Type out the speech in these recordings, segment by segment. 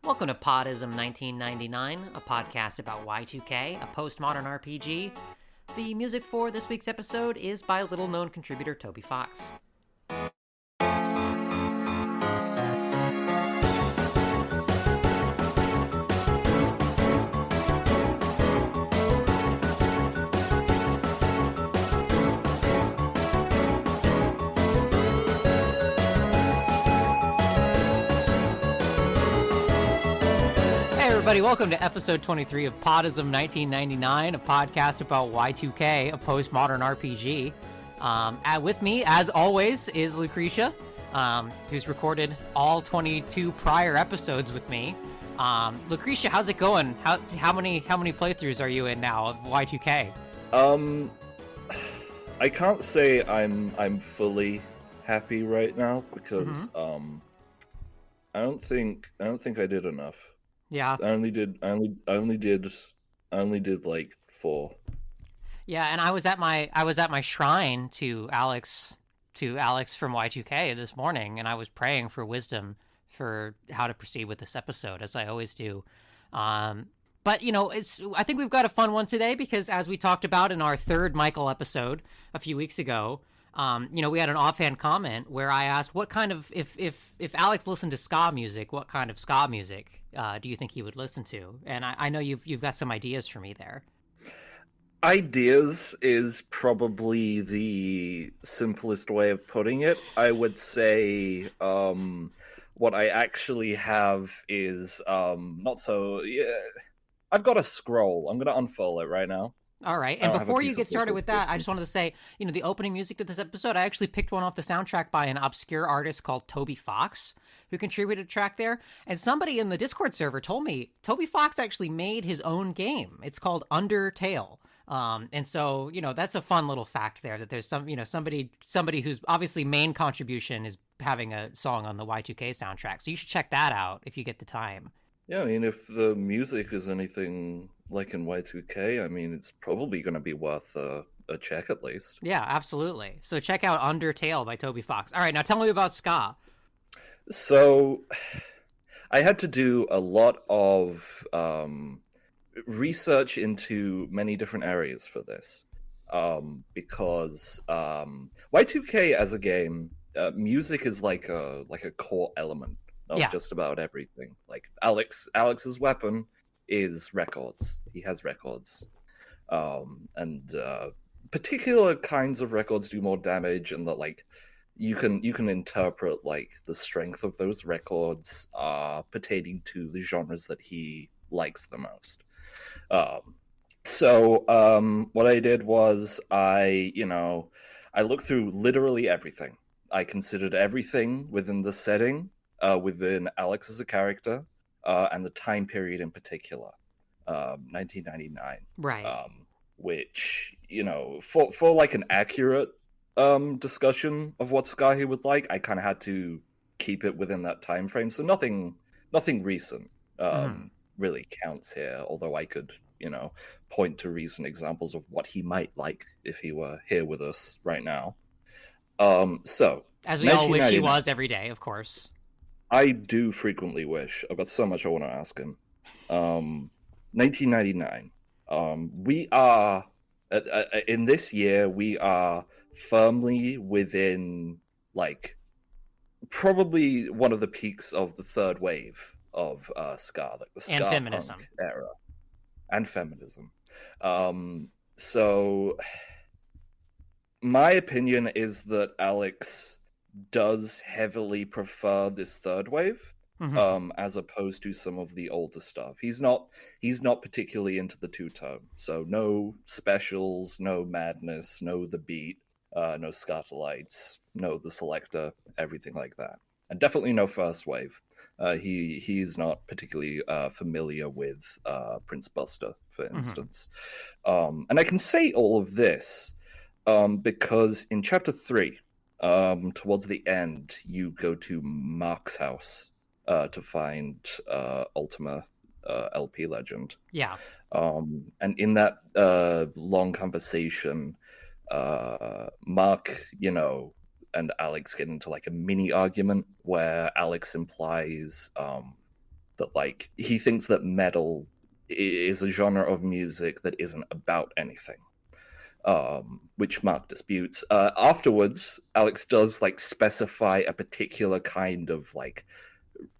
Welcome to PODISM 1999, a podcast about Y2K, a postmodern RPG. The music for this week's episode is by little-known contributor Toby Fox. Everybody, welcome to episode 23 of PODISM 1999, a podcast about Y2K, a postmodern RPG. With me, as always, is Lucretia, who's recorded all 22 prior episodes with me. Lucretia, how's it going? How many playthroughs are you in now of Y2K? I can't say I'm fully happy right now because I don't think I did enough. Yeah. I only did like 4. Yeah, and I was at my shrine to Alex from Y2K this morning, and I was praying for wisdom for how to proceed with this episode, as I always do. But I think we've got a fun one today because, as we talked about in our third Michael episode a few weeks ago, we had an offhand comment where I asked what kind of if Alex listened to ska music, what kind of ska music do you think he would listen to? And I know you've got some ideas for me there. Ideas is probably the simplest way of putting it. I would say what I actually have is not so. Yeah, I've got a scroll. I'm going to unfold it right now. All right, and before you get started with that, I just wanted to say, the opening music to this episode, I actually picked one off the soundtrack by an obscure artist called Toby Fox, who contributed a track there. And somebody in the Discord server told me Toby Fox actually made his own game. It's called Undertale. And so, that's a fun little fact there, that there's somebody whose obviously main contribution is having a song on the Y2K soundtrack. So you should check that out if you get the time. Yeah, I mean, if the music is anything like in Y2K, I mean, it's probably going to be worth a check at least. Yeah, absolutely. So check out Undertale by Toby Fox. All right, now tell me about ska. So I had to do a lot of research into many different areas for this because Y2K as a game, music is like a core element of just about everything. Like Alex's weapon is records. He has records, and particular kinds of records do more damage, and that you can interpret the strength of those records pertaining to the genres that he likes the most. So what I did was I looked through literally everything. I considered everything within the setting, within Alex as a character, and the time period in particular, 1999. Right. Which, for an accurate discussion of what ska he would like, I kind of had to keep it within that time frame. So nothing recent really counts here, although I could, point to recent examples of what he might like if he were here with us right now. So as we all wish he was every day, of course. I do frequently wish. I've got so much I want to ask him. 1999. We are in this year. We are firmly within probably one of the peaks of the third wave of ska, the ska and feminism punk era, and feminism. So my opinion is that Alex does heavily prefer this third wave, as opposed to some of the older stuff. He's not particularly into the two-tone, so no specials, no madness, no the beat, no Scatolites, no the selector, everything like that, and definitely no first wave. He's not particularly familiar with Prince Buster, for instance. And I can say all of this because in chapter 3, towards the end, you go to Mark's house to find Ultima LP Legend. Yeah. And in that long conversation, Mark, and Alex get into a mini argument where Alex implies that like he thinks that metal is a genre of music that isn't about anything, which Mark disputes. Afterwards, Alex does like specify a particular kind of like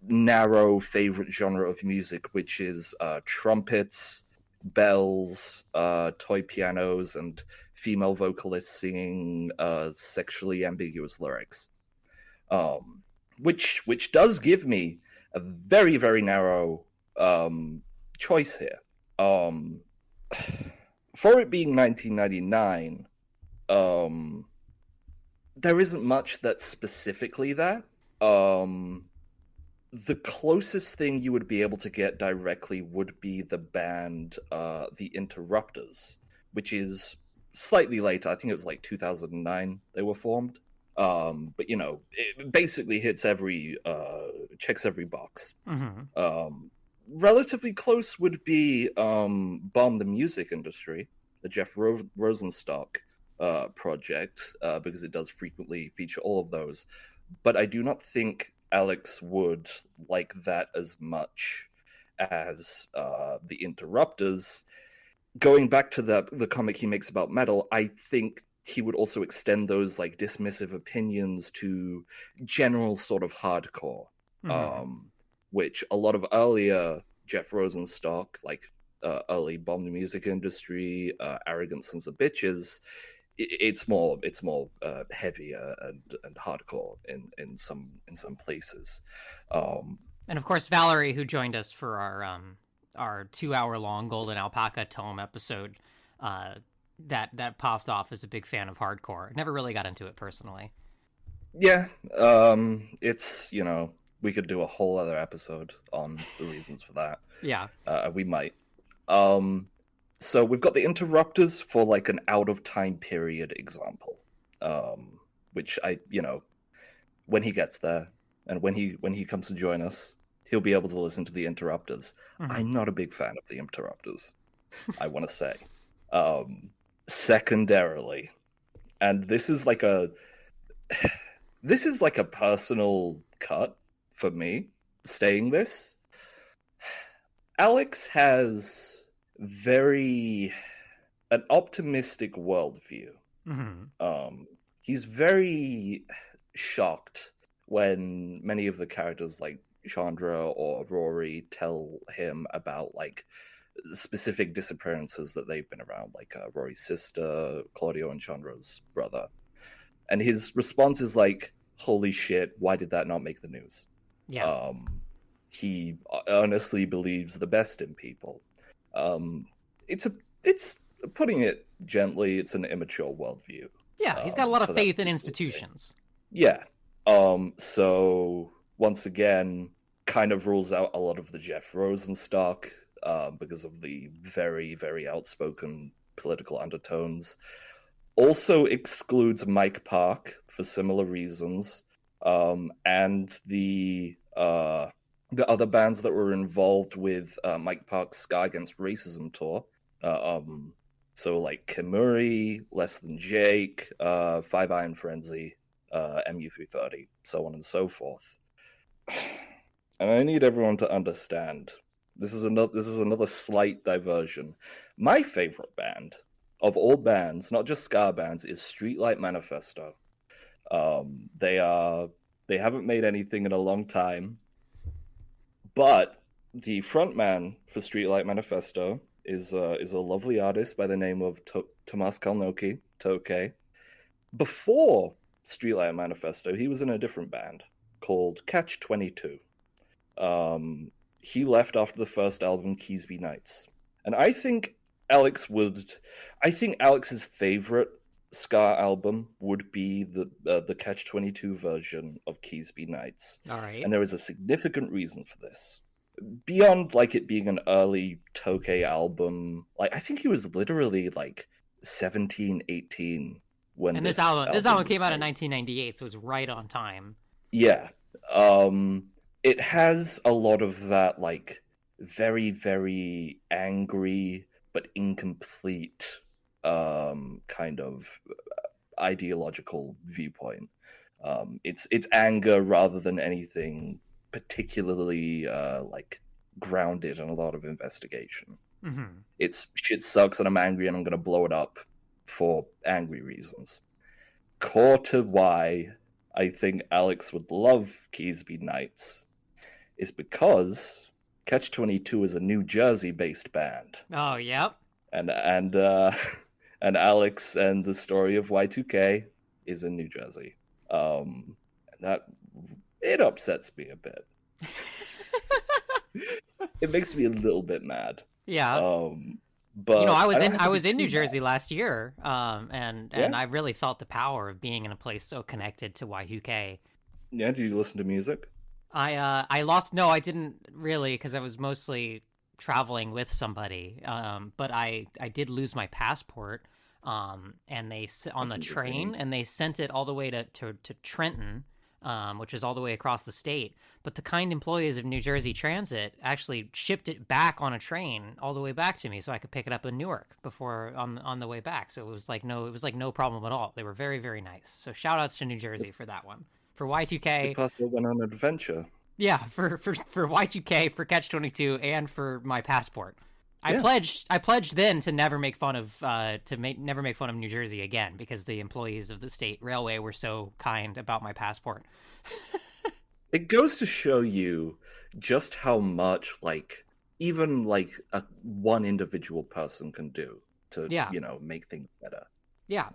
narrow favorite genre of music, which is trumpets, bells, toy pianos, and female vocalists singing sexually ambiguous lyrics. Which does give me a very, very narrow choice here. For it being 1999, there isn't much that's specifically that. The closest thing you would be able to get directly would be the band The Interrupters, which is slightly later. I think it was like 2009 they were formed. But you know, it basically checks every box. Mm-hmm. Relatively close would be Bomb the Music Industry, the Jeff Rosenstock project, because it does frequently feature all of those. But I do not think Alex would like that as much as The Interrupters. Going back to the comic he makes about metal, I think he would also extend those like dismissive opinions to general sort of hardcore, which a lot of earlier Jeff Rosenstock, like early Bomb the Music Industry, Arrogant Sons of Bitches, it's more heavier and hardcore in some places. And of course, Valerie, who joined us for our 2-hour-long Golden Alpaca Tome episode, that popped off as a big fan of hardcore. Never really got into it personally. Yeah, it's, you know, we could do a whole other episode on the reasons for that. Yeah. We might. So we've got The Interrupters for like an out of time period example, which when he gets there and when he comes to join us, he'll be able to listen to The Interrupters. Mm-hmm. I'm not a big fan of The Interrupters, I want to say. Secondarily, and this is like a personal cut for me, saying this. Alex has an optimistic worldview. Mm-hmm. He's very shocked when many of the characters like Chandra or Rory tell him about like specific disappearances that they've been around, like Rory's sister, Claudio, and Chandra's brother. And his response is like, holy shit, why did that not make the news? Yeah. He honestly believes the best in people. It's putting it gently, it's an immature worldview. Yeah, he's got a lot of faith in institutions. Yeah. So once again, kind of rules out a lot of the Jeff Rosenstock because of the very, very outspoken political undertones. Also excludes Mike Park for similar reasons, and the other bands that were involved with Mike Park's Ska Against Racism tour. So like Kimuri, Less Than Jake, Five Iron Frenzy, MU330, so on and so forth. And I need everyone to understand, this is another slight diversion. My favorite band of all bands, not just ska bands, is Streetlight Manifesto. They haven't made anything in a long time, but the frontman for Streetlight Manifesto is a lovely artist by the name of Tomas Kalnoky, Toke. Before Streetlight Manifesto, he was in a different band called Catch 22. He left after the first album, Keysby Nights, and I think Alex's favorite ska album would be the Catch 22 version of Keysby Nights. All right. And there is a significant reason for this. Beyond like it being an early Toke album, like I think he was literally like 17, 18 when this album came out in 1998, so it was right on time. Yeah. It has a lot of that like very, very angry but incomplete kind of ideological viewpoint. It's anger rather than anything particularly like grounded in a lot of investigation. Mm-hmm. It's shit sucks and I'm angry and I'm gonna blow it up for angry reasons. Core to why I think Alex would love Keysby Nights is because Catch-22 is a New Jersey-based band. Oh, yep. And Alex and the story of Y2K is in New Jersey. And that it upsets me a bit. It makes me a little bit mad. Yeah. But I was in New Jersey last year, and I really felt the power of being in a place so connected to Y2K. Yeah, do you listen to music? I didn't really, because I was mostly traveling with somebody. But I did lose my passport, and they on the train, and they sent it all the way to Trenton, which is all the way across the state. But the kind employees of New Jersey Transit actually shipped it back on a train all the way back to me, so I could pick it up in Newark before on the way back. So it was like no problem at all. They were very, very nice. So shout outs to New Jersey for that one. For Y2K, Because they went on an adventure. Yeah, for Y2K, for Catch-22, and for my passport. I pledged then to never make fun of New Jersey again, because the employees of the state railway were so kind about my passport. It goes to show you just how much even one individual person can do to make things better. Yeah.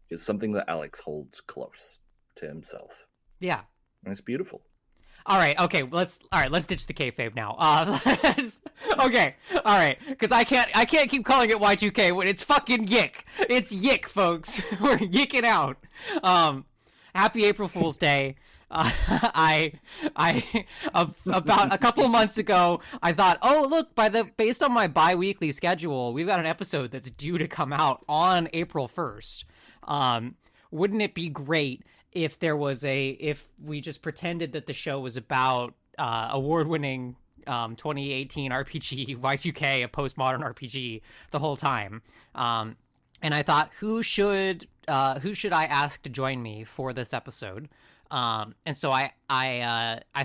It's something that Alex holds close to himself. Yeah. And it's beautiful. All right, let's ditch the kayfabe now. Okay, all right, because I can't keep calling it Y2K when it's fucking YIIK. It's YIIK, folks. We're yicking out. Happy April Fool's Day. I about a couple of months ago, I thought, oh look, based on my bi-weekly schedule, we've got an episode that's due to come out on April 1st. Wouldn't it be great if we just pretended that the show was about award-winning 2018 RPG Y2K, a postmodern RPG, the whole time. And I thought, who should I ask to join me for this episode? And so I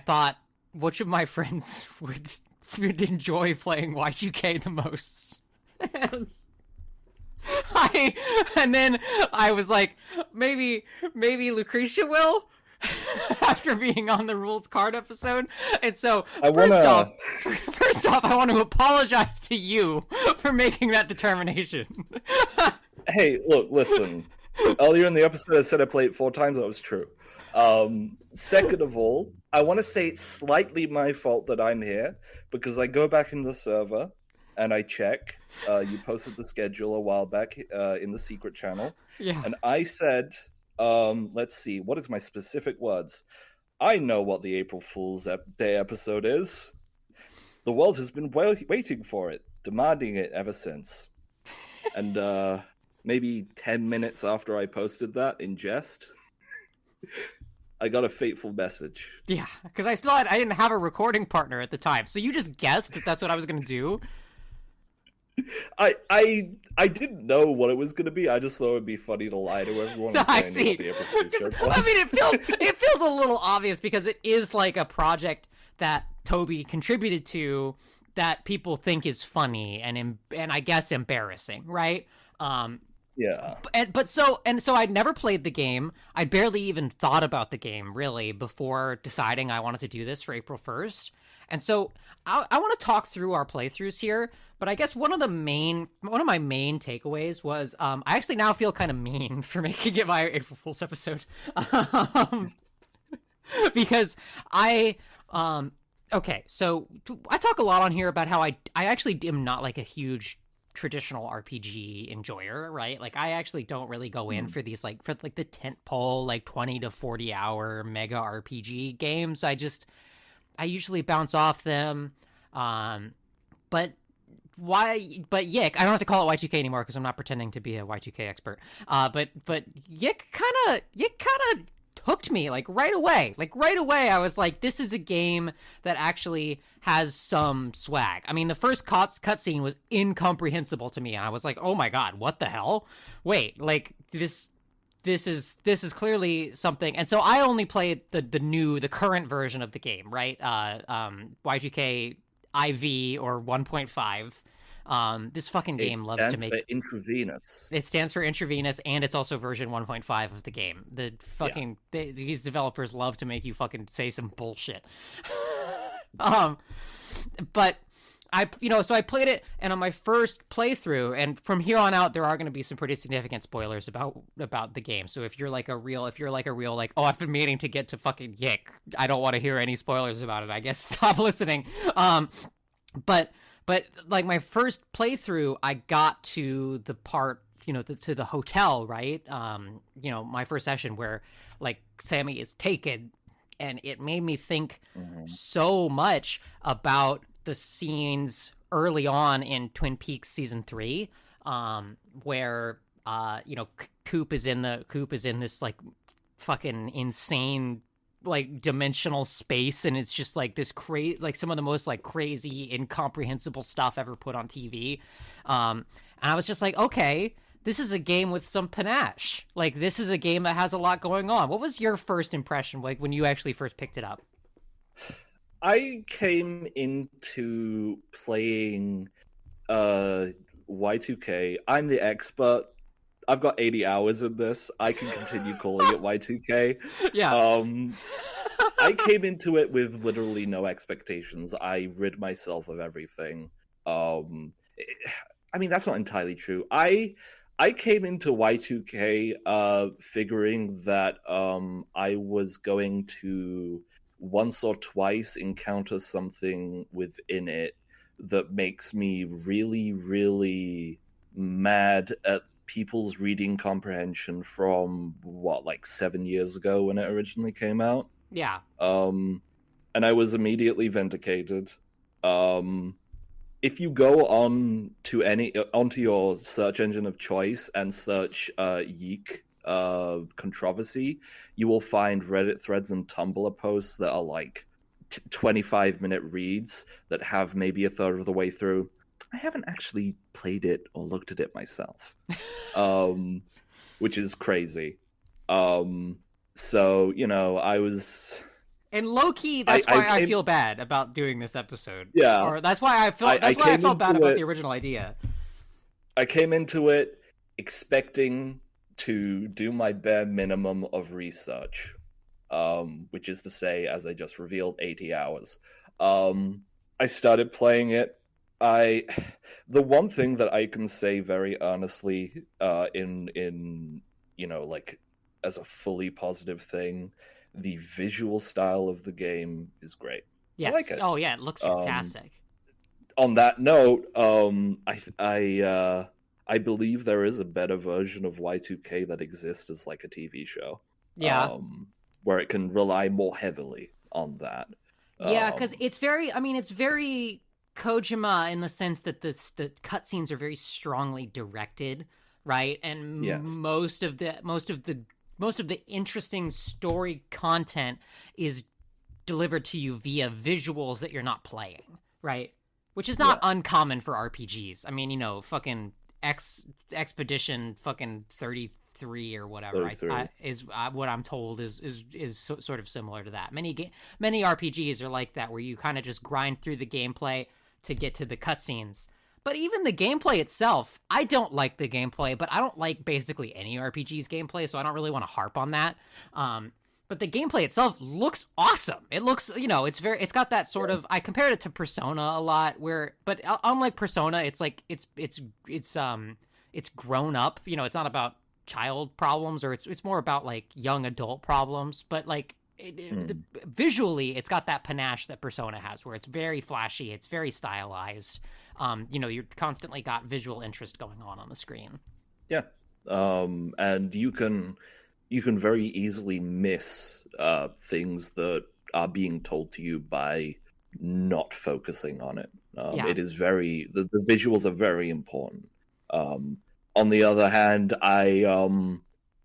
thought, which of my friends would enjoy playing Y2K the most? And then I was like, maybe Lucretia will, after being on the Rules Card episode. And so first off, I want to apologize to you for making that determination. Hey, look, listen. Earlier in the episode, I said I played it 4 times. That was true. Second of all, I want to say it's slightly my fault that I'm here, because I go back in the server and I check. You posted the schedule a while back in the secret channel. Yeah. And I said, let's see, what is my specific words? I know what the April Fool's Day episode is. The world has been waiting for it, demanding it ever since. And maybe 10 minutes after I posted that in jest, I got a fateful message. Yeah, because I didn't have a recording partner at the time. So you just guessed that that's what I was going to do? I didn't know what it was going to be. I just thought it would be funny to lie to everyone. I see. I mean, it feels a little obvious, because it is like a project that Toby contributed to that people think is funny and I guess embarrassing, right? Yeah. So I'd never played the game. I barely even thought about the game, really, before deciding I wanted to do this for April 1st. And so I want to talk through our playthroughs here, but I guess one of my main takeaways was I actually now feel kind of mean for making it my April Fool's episode. Because okay, so I talk a lot on here about how I actually am not like a huge traditional RPG enjoyer, right? Like, I actually don't really go in for these for the tentpole 20 to 40 hour mega RPG games. I usually bounce off them. But YIIK, I don't have to call it Y2K anymore because I'm not pretending to be a Y2K expert. But YIIK kind of hooked me right away. Right away, I was like, this is a game that actually has some swag. I mean, the first cutscene was incomprehensible to me, and I was like, oh my god, what the hell? Wait, this is clearly something. And so I only played the current version of the game, right? Y2K IV or 1.5. This fucking game loves to make intravenous. It stands for intravenous, and it's also version 1.5 of the game. The fucking these developers love to make you fucking say some bullshit. But so I played it, and on my first playthrough, and from here on out, there are going to be some pretty significant spoilers about the game. So if you're like a real like, oh, I've been meaning to get to fucking YIIK, I don't want to hear any spoilers about it, I guess stop listening. But like my first playthrough, I got to the part, to the hotel, right? My first session where like Sammy is taken, and it made me think so much about the scenes early on in Twin Peaks season 3, where Coop is in this like fucking insane like dimensional space, and it's just like this like some of the most like crazy incomprehensible stuff ever put on TV. And I was just like, okay, this is a game with some panache. Like, this is a game that has a lot going on. What was your first impression like when you actually first picked it up? I came into playing Y2K. I'm the expert. I've got 80 hours in this. I can continue calling it Y2K. Yeah. I came into it with literally no expectations. I rid myself of everything. I mean, that's not entirely true. I came into Y2K figuring that I was going to once or twice encounter something within it that makes me really, really mad at people's reading comprehension from like 7 years ago when it originally came out. Yeah. And I was immediately vindicated. If you go onto your search engine of choice and search YIIK controversy, you will find Reddit threads and Tumblr posts that are like 25-minute reads that have maybe a third of the way through, I haven't actually played it or looked at it myself, which is crazy. So, I was... And low-key, that's why I feel bad about doing this episode. Yeah. Or that's why I felt bad about the original idea. I came into it expecting to do my bare minimum of research, which is to say, as I just revealed, 80 hours. I started playing it. The one thing that I can say very earnestly, in like as a fully positive thing, the visual style of the game is great. Yes. I like it. Oh yeah, it looks fantastic. On that note, I believe there is a better version of Y2K that exists as like a TV show. Yeah. Where it can rely more heavily on that. Yeah, because it's very Kojima in the sense that the cutscenes are very strongly directed, right? And yes. most of the interesting story content is delivered to you via visuals that you're not playing, right? Which is not uncommon for RPGs. I mean, fucking Expedition fucking 33 or whatever is what I'm told is sort of similar to that. Many RPGs are like that, where you kind of just grind through the gameplay to get to the cutscenes. But even the gameplay itself, I don't like the gameplay, but I don't like basically any RPG's gameplay, so I don't really want to harp on that. But the gameplay itself looks awesome. It looks, it's got that sort of, I compared it to Persona a lot, but unlike Persona, it's like, it's grown up, it's not about child problems, or it's more about like young adult problems, but like visually, it's got that panache that Persona has, where it's very flashy, it's very stylized. You're constantly got visual interest going on the screen. Yeah. And you can very easily miss things that are being told to you by not focusing on it. It is the visuals are very important. On the other hand,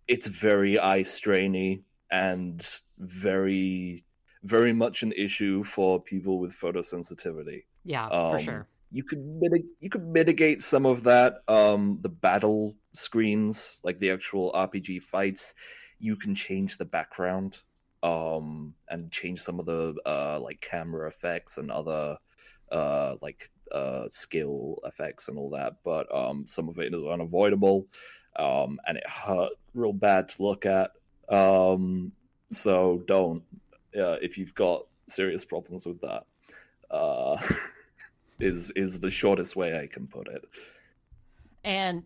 it's very eye strainy and very, very much an issue for people with photosensitivity. Yeah, for sure. You could mitigate some of that. The battle screens, like the actual RPG fights, you can change the background, and change some of the like camera effects and other skill effects and all that, but some of it is unavoidable, and it hurt real bad to look at. So don't, if you've got serious problems with that, is the shortest way I can put it. And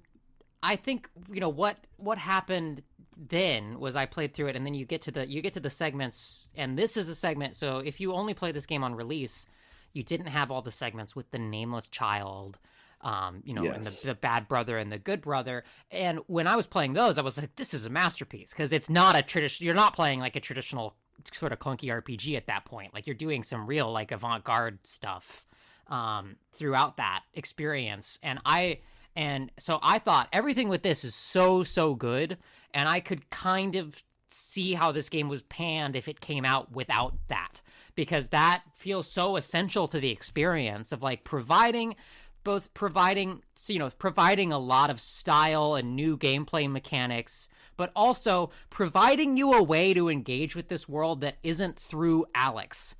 I think, you know, what happened then was I played through it, and then you get to the segments, and this is a segment. So if you only play this game on release, you didn't have all the segments with the nameless child, you know, and the bad brother and the good brother. And when I was playing those, I was like, this is a masterpiece, because it's not a tradition. You're not playing like a traditional sort of clunky RPG at that point. Like, you're doing some real like avant-garde stuff throughout that experience. And so I thought everything with this is so good, and I could kind of see how this game was panned if it came out without that, because that feels so essential to the experience of like providing a lot of style and new gameplay mechanics, but also providing you a way to engage with this world that isn't through Alex.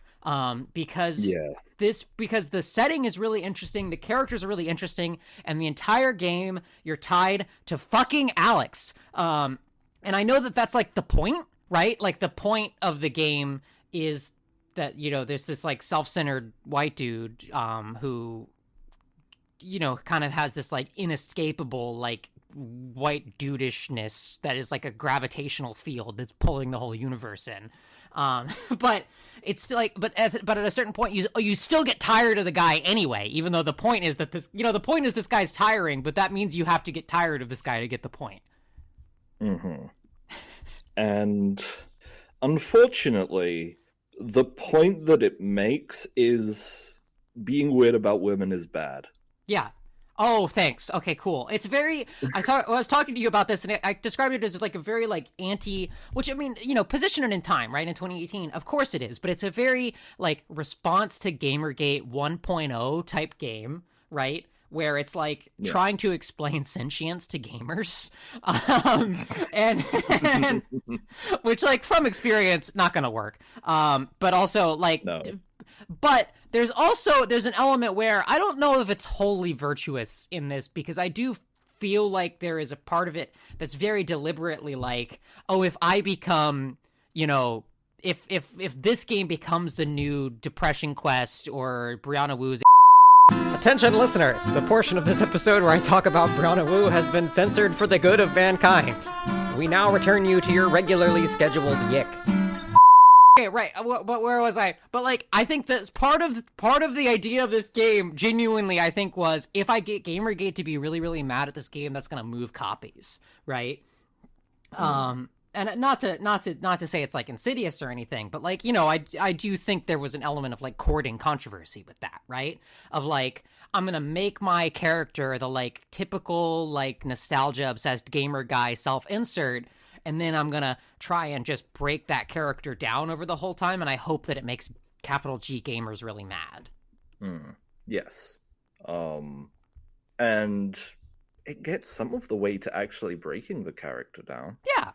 Because the setting is really interesting, the characters are really interesting, and the entire game you're tied to fucking Alex. And I know that that's like the point, right? Like, the point of the game is that, you know, there's this like self-centered white dude who, you know, kind of has this like inescapable like white dudishness that is like a gravitational field that's pulling the whole universe in. But it's like, but at a certain point, you still get tired of the guy anyway, even though the point is that the point is this guy's tiring, but that means you have to get tired of this guy to get the point. Mm-hmm. And unfortunately, the point that it makes is being weird about women is bad. Yeah. Oh, thanks. Okay, cool. It's very. I was talking to you about this, and I described it as like a very like anti. Which, I mean, you know, position it in time, right? In 2018, of course it is, but it's a very like response to Gamergate 1.0 type game, right? Where it's like trying to explain sentience to gamers, and which, like, from experience, not gonna work. But also like. No. But there's an element where I don't know if it's wholly virtuous in this, because I do feel like there is a part of it that's very deliberately like, oh, if I become, you know, if this game becomes the new Depression Quest or Brianna Wu's. Attention listeners, the portion of this episode where I talk about Brianna Wu has been censored for the good of mankind. We now return you to your regularly scheduled YIIK. Okay, right. But where was I? But like, I think that's part of the idea of this game. Genuinely, I think was, if I get Gamergate to be really, really mad at this game, that's gonna move copies, right? And not to say it's like insidious or anything, but like, you know, I do think there was an element of like courting controversy with that, right? Of like, I'm gonna make my character the like typical like nostalgia obsessed gamer guy self-insert, and then I'm gonna try and just break that character down over the whole time, and I hope that it makes capital G gamers really mad. Yes. And it gets some of the way to actually breaking the character down. Yeah.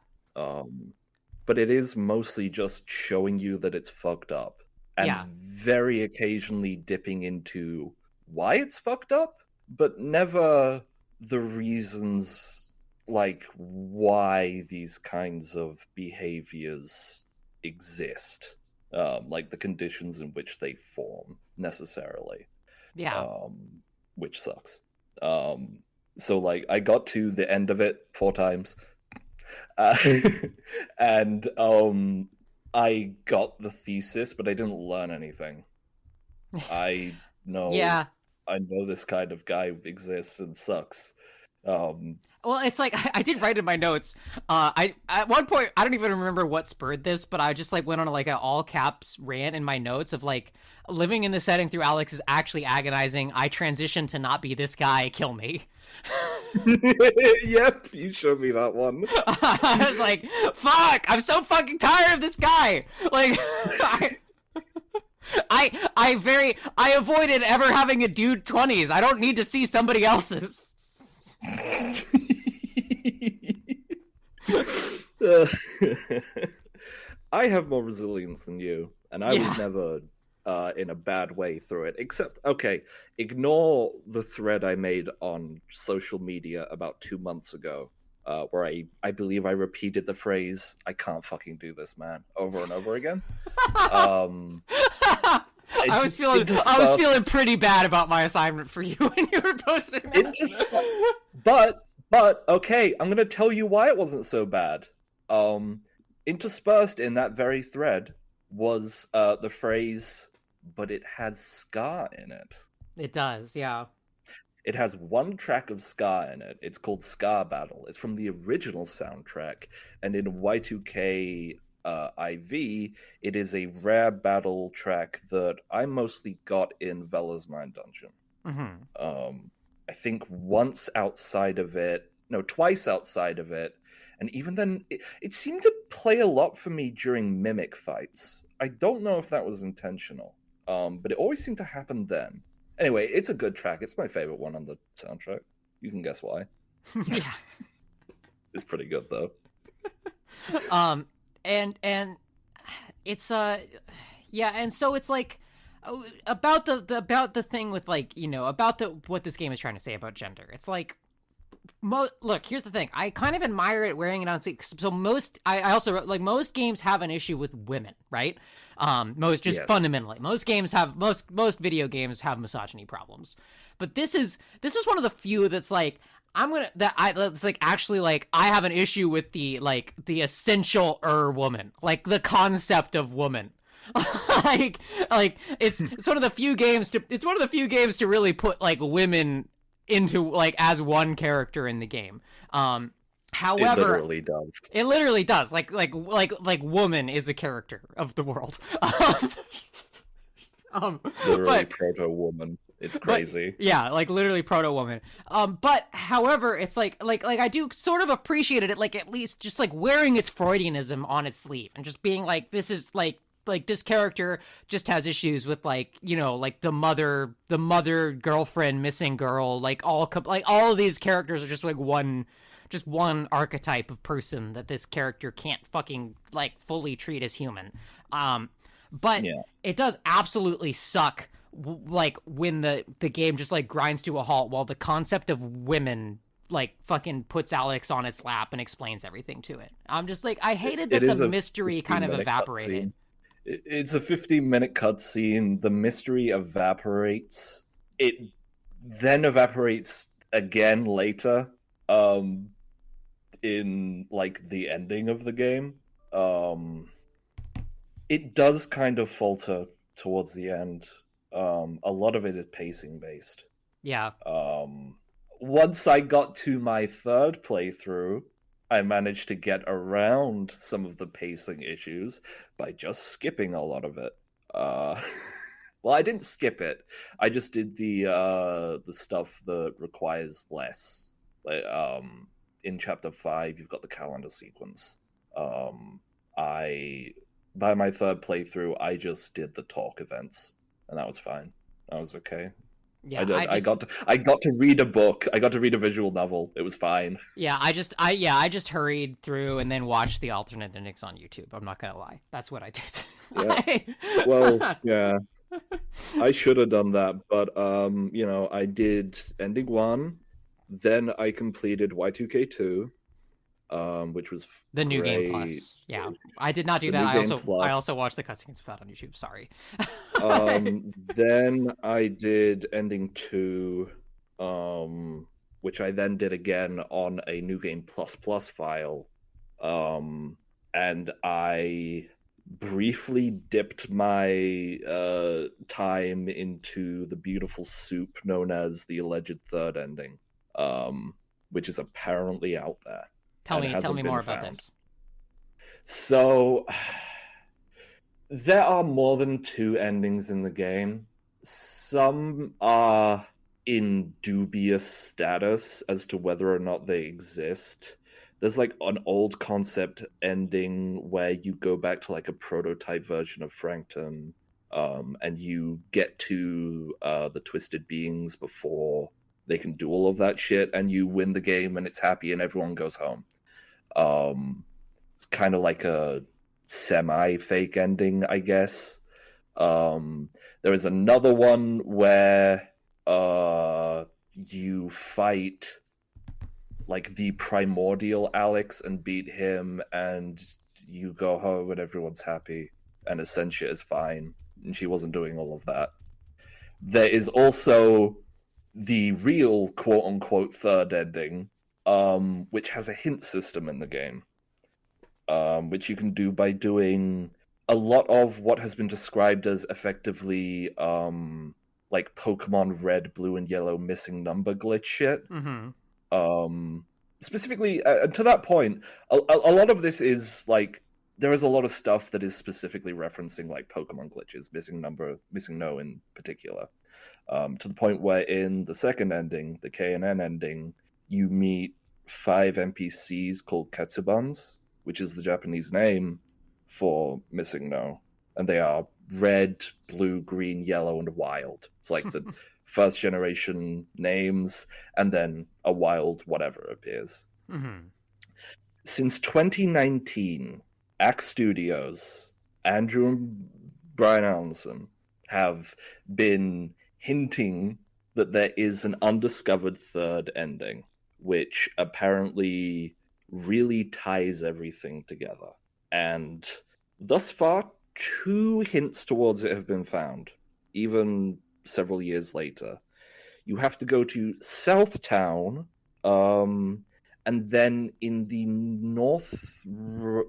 But it is mostly just showing you that it's fucked up, and very occasionally dipping into why it's fucked up, but never the reasons, like why these kinds of behaviors exist, like the conditions in which they form necessarily. Which sucks. So like, I got to the end of it 4 times, and I got the thesis, but I didn't learn anything. I know this kind of guy exists and sucks. Well, it's like, I did write in my notes, at one point, I don't even remember what spurred this, but I just like went on like an all caps rant in my notes of like, living in the setting through Alex is actually agonizing. I transitioned to not be this guy. Kill me. Yep, you showed me that one. I was like, fuck, I'm so fucking tired of this guy. Like, I avoided ever having a dude 20s. I don't need to see somebody else's. I have more resilience than you, and I was never in a bad way through it. Except, okay, ignore the thread I made on social media about 2 months ago, where I believe I repeated the phrase "I can't fucking do this, man" over and over again. I was feeling pretty bad about my assignment for you when you were posting that. But okay, I'm gonna tell you why it wasn't so bad. Interspersed in that very thread was the phrase, "But it has ska in it." It does, yeah. It has one track of ska in it. It's called Ska Battle. It's from the original soundtrack, and in Y2K IV, it is a rare battle track that I mostly got in Vela's Mind Dungeon. Mm-hmm. I think once outside of it, no, twice outside of it, and even then, it seemed to play a lot for me during Mimic fights. I don't know if that was intentional, but it always seemed to happen then. Anyway, it's a good track. It's my favorite one on the soundtrack. You can guess why. Yeah. It's pretty good, though. And it's yeah, and so it's like about the thing with, like, you know, about what this game is trying to say about gender. It's like, look, here's the thing. I kind of admire it wearing it on. So I also, like, most games have an issue with women, right? Fundamentally, most video games have misogyny problems, but this is one of the few that's like, it's like, actually, like, I have an issue with the essential woman, like the concept of woman. like it's one of the few games to really put, like, women into, like, as one character in the game. However, it literally does. Like woman is a character of the world. Literally proto-woman. It's crazy. But, yeah, like, literally proto-woman. But however, it's like I do sort of appreciated it, like, at least just, like, wearing its Freudianism on its sleeve and just being like, this is like this character just has issues with, like, you know, like the mother girlfriend, missing girl, like all of these characters are just like one archetype of person that this character can't fucking, like, fully treat as human. But yeah, it does absolutely suck, like, when the game just, like, grinds to a halt while the concept of women, like, fucking puts Alex on its lap and explains everything to it. I'm just like, I hated that the mystery kind of evaporated. It's a 15-minute cutscene. The mystery evaporates. It then evaporates again later, in, like, the ending of the game. It does kind of falter towards the end. A lot of it is pacing based. Yeah. Once I got to my third playthrough, I managed to get around some of the pacing issues by just skipping a lot of it. Well, I didn't skip it. I just did the stuff that requires less. Like, in Chapter 5, you've got the calendar sequence. By my third playthrough, I just did the talk events, and that was fine. That was okay. Yeah, I got to read a book. I got to read a visual novel. It was fine. Yeah, I just hurried through and then watched the alternate endings on YouTube. I'm not gonna lie, that's what I did. Yeah. Well, yeah, I should have done that, but you know, I did ending 1, then I completed Y2K2, which was the New Game Plus. Yeah, I did not do that. I also watched the cutscenes of that on YouTube. Sorry. Then I did ending 2, which I then did again on a New Game Plus file, and I briefly dipped my time into the beautiful soup known as the alleged third ending, which is apparently out there. Tell me more about this. So, there are more than 2 endings in the game. Some are in dubious status as to whether or not they exist. There's, like, an old concept ending where you go back to, like, a prototype version of Frankton, and you get to the Twisted Beings before they can do all of that shit, and you win the game, and it's happy, and everyone goes home. It's kind of like a semi-fake ending, I guess. There is another one where you fight like the primordial Alex and beat him, and you go home and everyone's happy, and Essentia is fine, and she wasn't doing all of that. There is also the real quote-unquote third ending, which has a hint system in the game, which you can do by doing a lot of what has been described as effectively like Pokemon Red, Blue, and Yellow missing number glitch shit. Specifically, to that point, a lot of this is like there is a lot of stuff that is specifically referencing like Pokemon glitches, missing number, missing no in particular. To the point where in the second ending, the K&N ending, you meet 5 NPCs called Ketsubans, which is the Japanese name for missing no, and they are red, blue, green, yellow, and wild. It's like the first generation names, and then a wild whatever appears. Since 2019, Axe Studios, Andrew and Brian Allenson have been hinting that there is an undiscovered third ending, which apparently really ties everything together. And thus far, 2 hints towards it have been found, even several years later. You have to go to Southtown, and then in the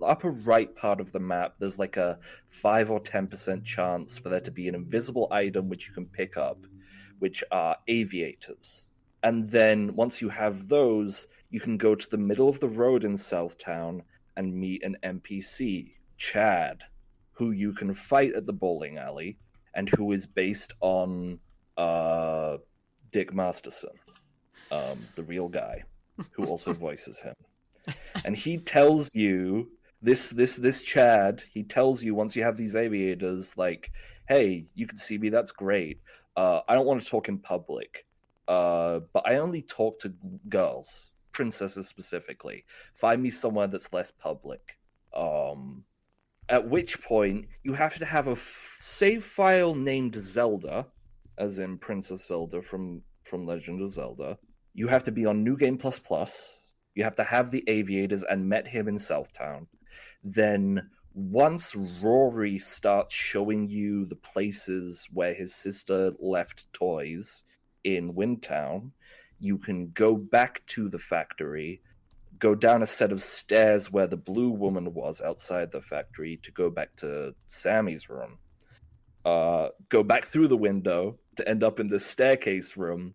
upper right part of the map, there's like a 5 or 10% chance for there to be an invisible item which you can pick up, which are aviators. And then once you have those, you can go to the middle of the road in Southtown and meet an NPC, Chad, who you can fight at the bowling alley, and who is based on Dick Masterson, the real guy, who also voices him. And he tells you, this Chad, he tells you once you have these aviators, like, hey, you can see me, that's great. I don't want to talk in public, but I only talk to girls, princesses specifically. Find me somewhere that's less public. At which point, you have to have a save file named Zelda, as in Princess Zelda from Legend of Zelda. You have to be on New Game Plus Plus. You have to have the aviators and met him in Southtown. Then, once Rory starts showing you the places where his sister left toys in Windtown, you can go back to the factory, go down a set of stairs where the blue woman was outside the factory to go back to Sammy's room. Go back through the window to end up in the staircase room.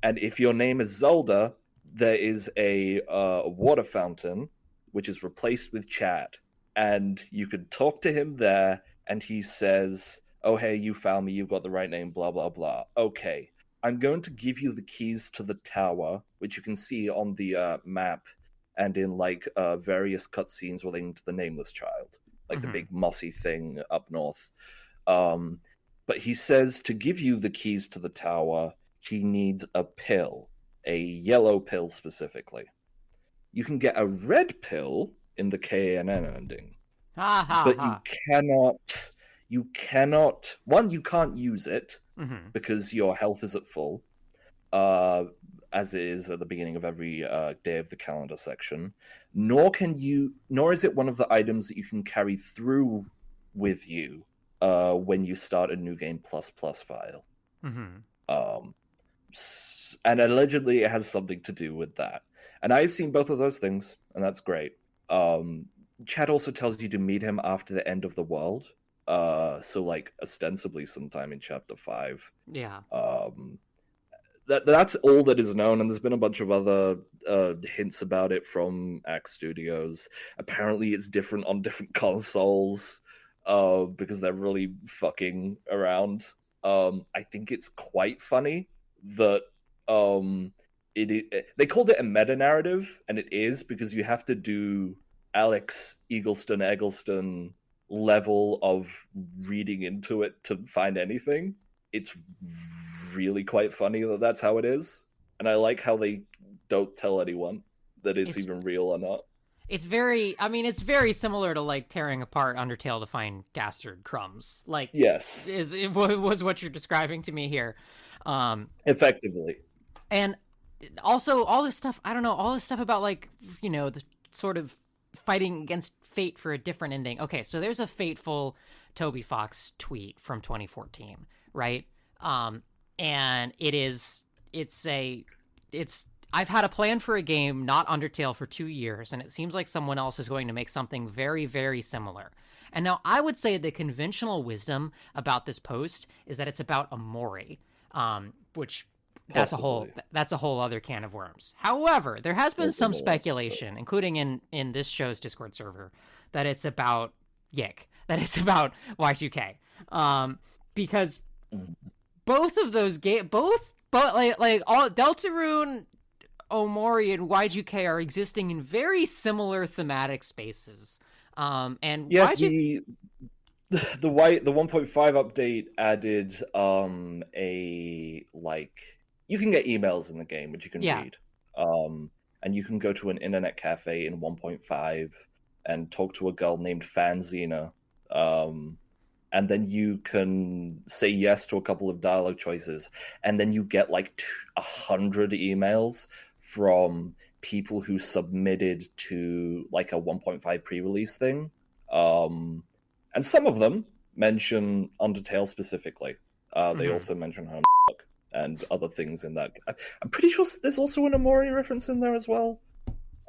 And if your name is Zelda, there is a water fountain, which is replaced with Chad. And you can talk to him there, and he says, oh, hey, you found me, you've got the right name, blah, blah, blah. Okay, I'm going to give you the keys to the tower, which you can see on the map and in like various cutscenes relating to the Nameless Child, like the big mossy thing up north. But he says to give you the keys to the tower, he needs a pill, a yellow pill specifically. You can get a red pill in the K&N ending, but you cannot. One, you can't use it because your health is at full, as it is at the beginning of every day of the calendar section. Nor is it one of the items that you can carry through with you when you start a New Game Plus Plus file. And allegedly it has something to do with that. And I've seen both of those things, and that's great. Chad also tells you to meet him after the end of the world. So, like, ostensibly sometime in Chapter 5. Yeah. That's all that is known, and there's been a bunch of other hints about it from Axe Studios. Apparently it's different on different consoles, because they're really fucking around. I think it's quite funny that they called it a meta-narrative, and it is, because you have to do Alex Eggleston level of reading into it to find anything. It's really quite funny that that's how it is, and I like how they don't tell anyone that it's even real or not. it's very, I mean, it's very similar to like tearing apart Undertale to find Gastard crumbs. Like, Yes, was what you're describing to me here. Effectively. And also all this stuff, I don't know, all this stuff about like, the sort of fighting against fate for a different ending. Okay, so there's a fateful Toby Fox tweet from 2014, right? And it's I've had a plan for a game, not Undertale, for 2 years, and it seems like someone else is going to make something very, very similar. And now I would say the conventional wisdom about this post is that it's about Amori, which that's a whole other can of worms. However, there has been some speculation, including in this show's Discord server, that it's about YIIK, that it's about Y2K, because both of those both like all Deltarune, Omori, and Y2K are existing in very similar thematic spaces. And yeah, the 1.5 update added a like you can get emails in the game which you can read. And you can go to an internet cafe in 1.5 and talk to a girl named Fanzina. And then you can say yes to a couple of dialogue choices, and then you get like 100 emails from people who submitted to like a 1.5 pre-release thing. And some of them mention Undertale specifically. They also mention Home and other things in that. I'm pretty sure there's also an Amori reference in there as well.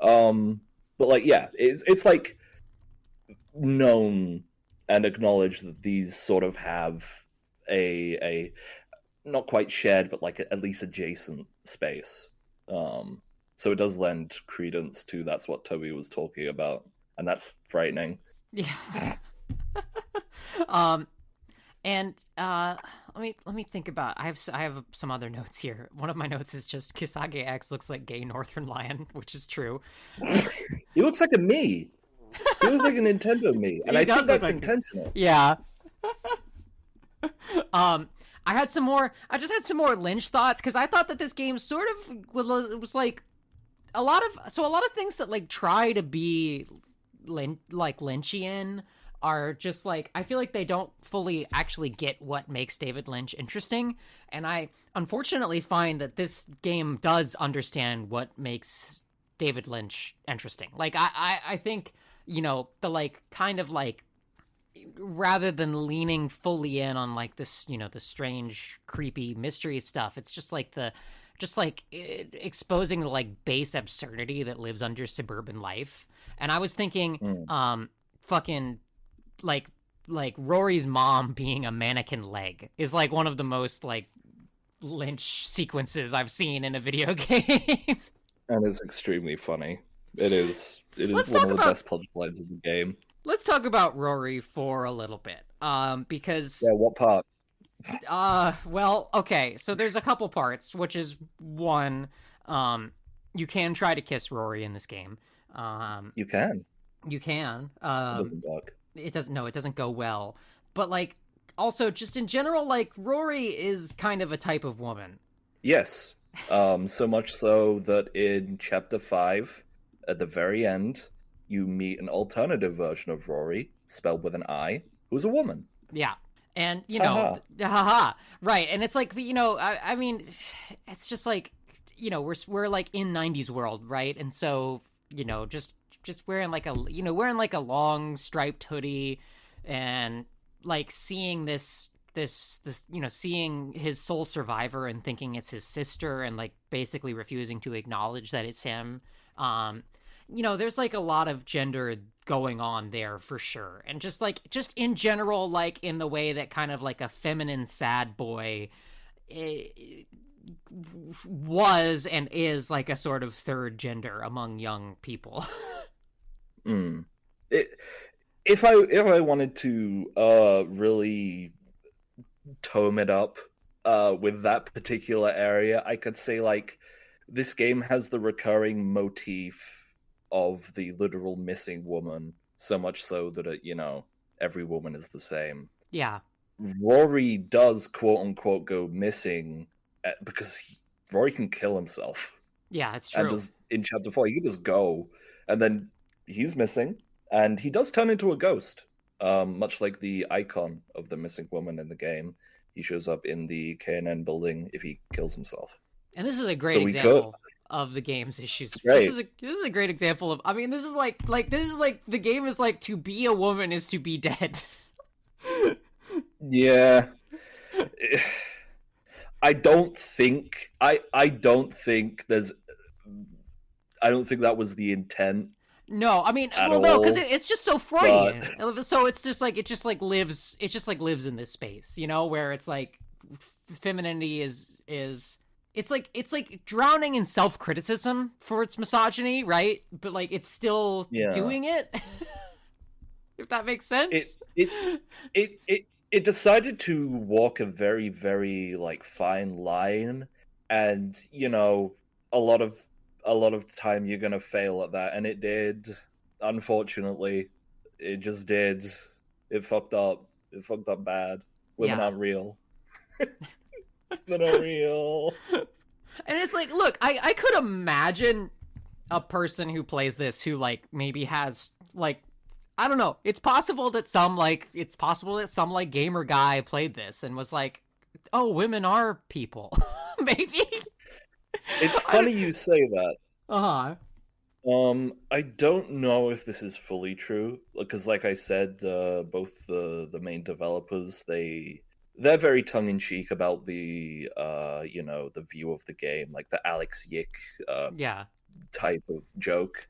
But like, yeah, it's like known and acknowledged that these sort of have a not quite shared, but like at least adjacent space. So it does lend credence to that's what Toby was talking about, and that's frightening. Yeah. And let me think about. I have some other notes here. One of my notes is just Kisage X looks like gay Northern Lion, which is true. He looks like a me. He looks like a Nintendo me, and I think that's like intentional. Yeah. I just had some more Lynch thoughts, because I thought that this game sort of was like a lot of things that like try to be Lynchian are just like, I feel like they don't fully actually get what makes David Lynch interesting. And I unfortunately find that this game does understand what makes David Lynch interesting. Like, I think, the like kind of like, rather than leaning fully in on like this, the strange, creepy mystery stuff, it's just like exposing the like base absurdity that lives under suburban life. And I was thinking, fucking like Rory's mom being a mannequin leg is like one of the most like Lynch sequences I've seen in a video game. And it's extremely funny. It is one of the best punchlines of the game. Let's talk about Rory for a little bit. Because what part? Well, okay, so there's a couple parts, which is one, you can try to kiss Rory in this game. You can. It doesn't work. It doesn't go well. But like, also just in general, like Rory is kind of a type of woman. Yes. So much so that in chapter 5, at the very end, you meet an alternative version of Rory, spelled with an I, who's a woman. Yeah. And, right. And it's like, I mean, it's just like, we're like in 90s world, right? And so, just wearing like a long striped hoodie and like seeing this, seeing his sole survivor and thinking it's his sister and like basically refusing to acknowledge that it's him. There's like a lot of gender going on there for sure. And just in general, like in the way that kind of like a feminine sad boy was and is like a sort of third gender among young people. If I wanted to really tome it up with that particular area, I could say like this game has the recurring motif of the literal missing woman, so much so that every woman is the same. Yeah. Rory does quote unquote go missing because Rory can kill himself. Yeah, it's true. And in chapter 4, he can just go, and then he's missing, and he does turn into a ghost, much like the icon of the missing woman in the game. He shows up in the KNN building if he kills himself. And this is a great So we could. example of the game's issues. It's great. This is a great example of. I mean, this is like the game is like, to be a woman is to be dead. Yeah. I don't think there's I don't think that was the intent. No, I mean, At no, because all, it's just so Freudian. So it's just like, lives in this space, you know, where it's like femininity is it's like drowning in self-criticism for its misogyny, right? But like it's still doing it. If that makes sense. It decided to walk a very, very like fine line, and you know, a lot of time you're gonna fail at that, and it did. Unfortunately, it just did. It fucked up. It fucked up bad. Women aren't real. They're not real. And it's like, look, I could imagine a person who plays this who like maybe has like, I don't know. It's possible that some gamer guy played this and was like, "Oh, women are people." Maybe. It's funny you say that. Uh-huh. I don't know if this is fully true, because like I said, both the main developers, they're very tongue-in-cheek about the the view of the game, like the Alex YIIK type of joke.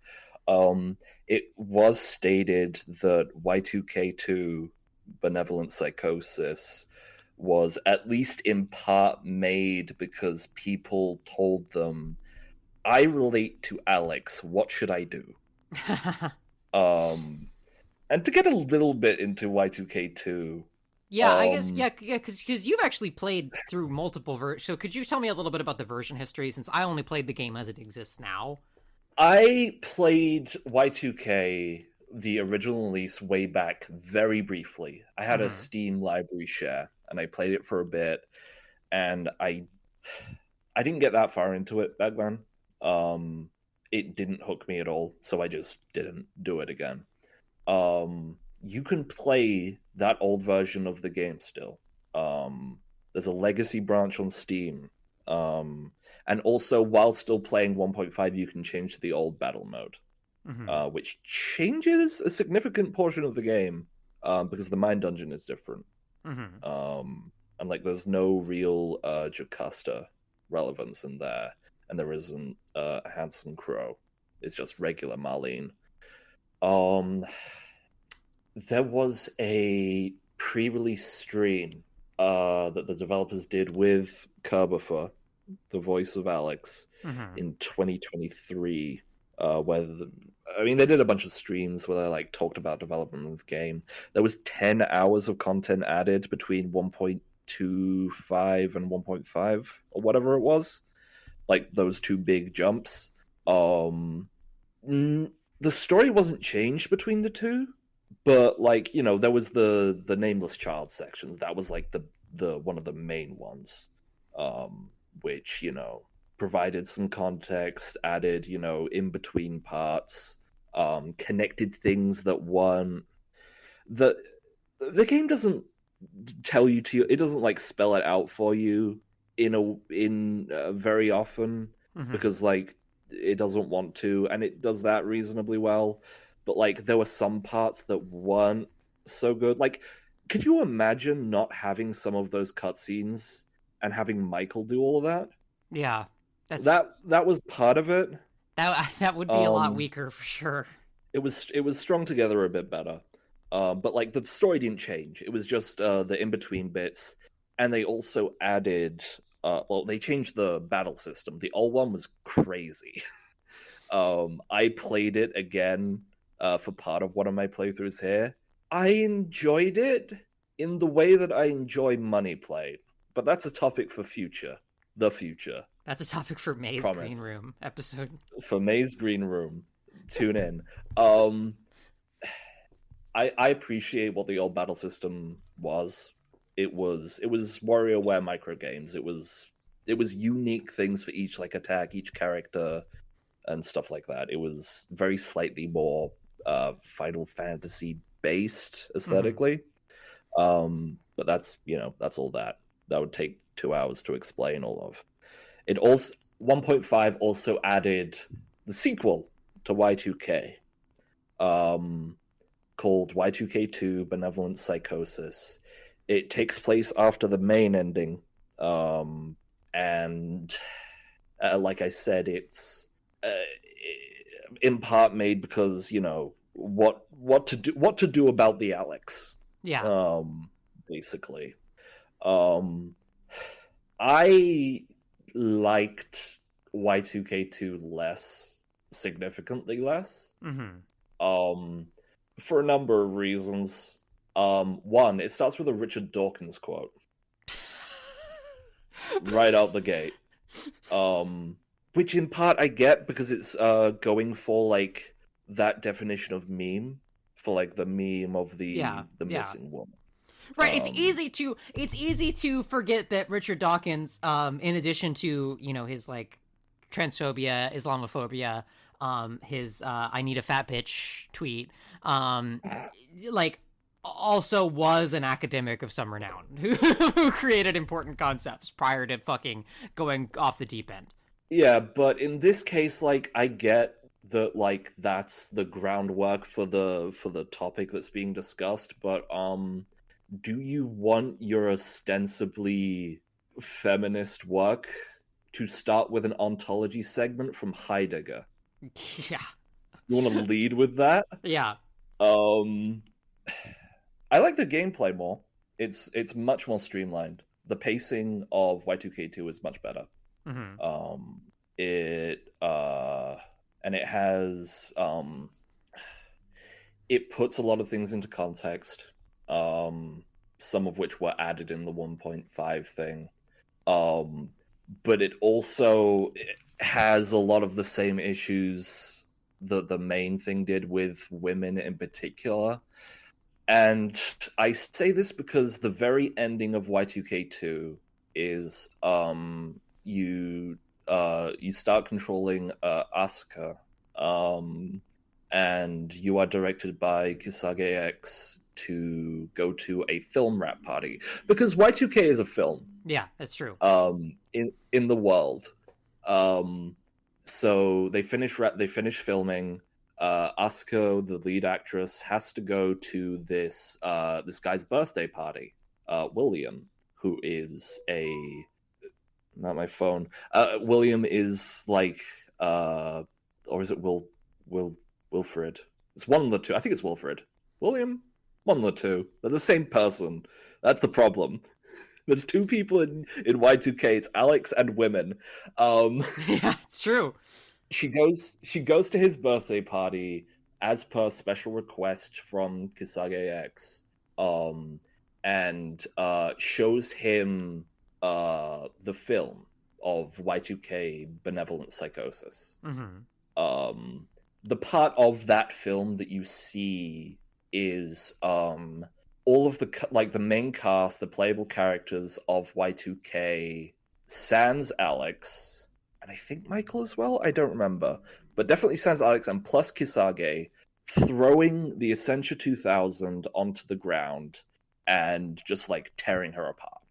It was stated that Y2K2 Benevolent Psychosis was at least in part made because people told them, I relate to Alex, what should I do? And to get a little bit into Y2K2. Yeah, I guess, because you've actually played through multiple versions. So could you tell me a little bit about the version history, since I only played the game as it exists now? I played Y2K, the original release, way back very briefly. I had a Steam library share, and I played it for a bit, and I didn't get that far into it back then. It didn't hook me at all, so I just didn't do it again. You can play that old version of the game still. There's a legacy branch on Steam. And also, while still playing 1.5, you can change to the old battle mode, which changes a significant portion of the game, because the mine dungeon is different. And like, there's no real Jocasta relevance in there, and there isn't Hanson Crow. It's just regular Marlene. There was a pre-release stream that the developers did with Kerberfer, the voice of Alex, in 2023, where they did a bunch of streams where they like talked about development of the game. There was 10 hours of content added between 1.25 and 1.5 or whatever it was, like those two big jumps. The story wasn't changed between the two, but like, there was the nameless child sections. That was like the one of the main ones, which provided some context, added in between parts, connected things that weren't. The game doesn't tell you to. It doesn't like spell it out for you very often, because like it doesn't want to, and it does that reasonably well. But like, there were some parts that weren't so good. Like, could you imagine not having some of those cutscenes and having Michael do all of that? Yeah, that was part of it. That would be a lot weaker for sure. It was strung together a bit better, but like the story didn't change. It was just the in between bits, and they also added. They changed the battle system. The old one was crazy. I played it again for part of one of my playthroughs here. I enjoyed it in the way that I enjoy money played, but that's a topic for the future. That's a topic for May's Green Room episode. For May's Green Room, tune in. I appreciate what the old battle system was. It was WarioWare micro games. It was unique things for each like attack, each character, and stuff like that. It was very slightly more Final Fantasy based aesthetically. But that's all that would take 2 hours to explain all of. It also 1.5 also added the sequel to Y2K, called Y2K2 Benevolent Psychosis. It takes place after the main ending, and like I said, it's in part made because what to do about the Alex. Yeah. Basically, I liked Y2K2 less, significantly less. For a number of reasons. One, it starts with a Richard Dawkins quote right out the gate. Which in part I get because it's going for like that definition of meme, for like the meme of the missing woman. Right, it's easy to forget that Richard Dawkins, in addition to his like transphobia, Islamophobia, his "I need a fat bitch" tweet, like also was an academic of some renown who created important concepts prior to fucking going off the deep end. Yeah, but in this case, like I get that, like that's the groundwork for the topic that's being discussed, but do you want your ostensibly feminist work to start with an ontology segment from Heidegger? Yeah. You want to lead with that? Yeah. I like the gameplay more. It's much more streamlined. The pacing of Y2K2 is much better. It has it puts a lot of things into context. Some of which were added in the 1.5 thing. But it also has a lot of the same issues that the main thing did with women in particular. And I say this because the very ending of Y2K2 is you start controlling Asuka, and you are directed by Kisage X to go to a film rap party, because Y2K is a film. Yeah, that's true. In the world. So they finish filming. Asuka, the lead actress, has to go to this guy's birthday party. William, who is not my phone. William is like, or is it Wilfred? It's one of the two. I think it's Wilfred. William, one of the two. They're the same person. That's the problem. There's two people in Y2K. It's Alex and women. Yeah, it's true. She goes to his birthday party as per special request from Kisage X, and shows him the film of Y2K Benevolent Psychosis. The part of that film that you see is all of the main cast, the playable characters of Y2K, sans Alex, and I think Michael as well. I don't remember, but definitely sans Alex, and plus Kisage throwing the Essentia 2000 onto the ground and just like tearing her apart.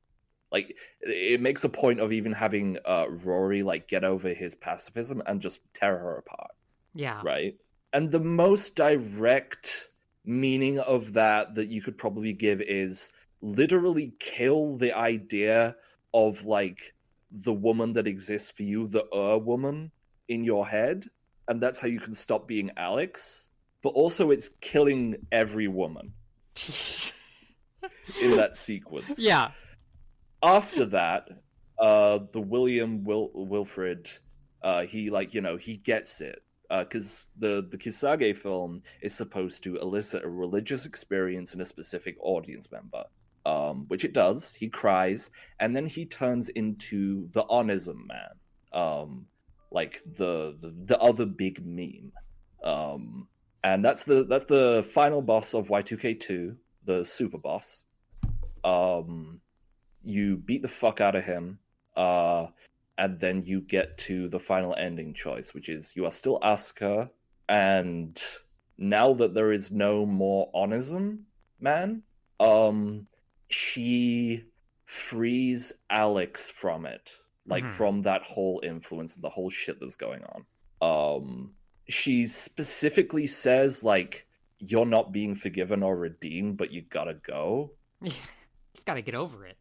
Like, it makes a point of even having Rory like get over his pacifism and just tear her apart. Yeah. Right. And the most direct meaning of that you could probably give is literally kill the idea of like the woman that exists for you, the woman in your head, and that's how you can stop being Alex. But also it's killing every woman in that sequence. Yeah. After that, the Wilfred, he gets it. Because the Kisage film is supposed to elicit a religious experience in a specific audience member, which it does. He cries, and then he turns into the Onism Man, like the other big meme, and that's the final boss of Y2K2, the super boss. You beat the fuck out of him. And then you get to the final ending choice, which is you are still Asuka, and now that there is no more onism man, she frees Alex from it, like from that whole influence and the whole shit that's going on. She specifically says, like, you're not being forgiven or redeemed, but you gotta go. Just gotta get over it.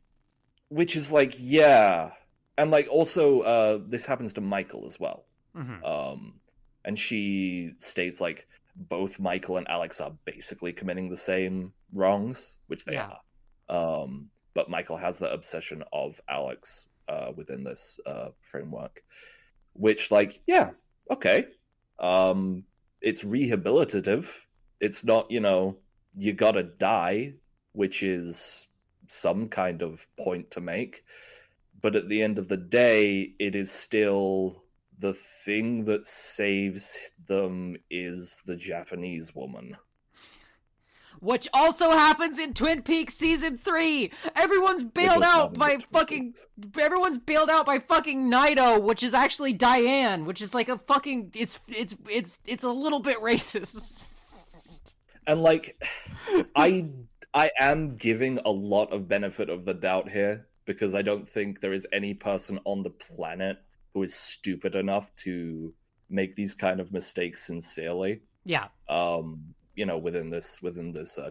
Which is like, yeah. And like also this happens to Michael as well. And she states like both Michael and Alex are basically committing the same wrongs, which they are. But Michael has the obsession of Alex within this framework, which, like, yeah, okay. It's rehabilitative. It's not, you gotta die, which is some kind of point to make. But at the end of the day, it is still the thing that saves them is the Japanese woman. Which also happens in Twin Peaks season 3. Everyone's bailed out by fucking Naito, which is actually Diane, which is like a fucking it's a little bit racist. And like I am giving a lot of benefit of the doubt here because I don't think there is any person on the planet who is stupid enough to make these kind of mistakes sincerely. Yeah. Within this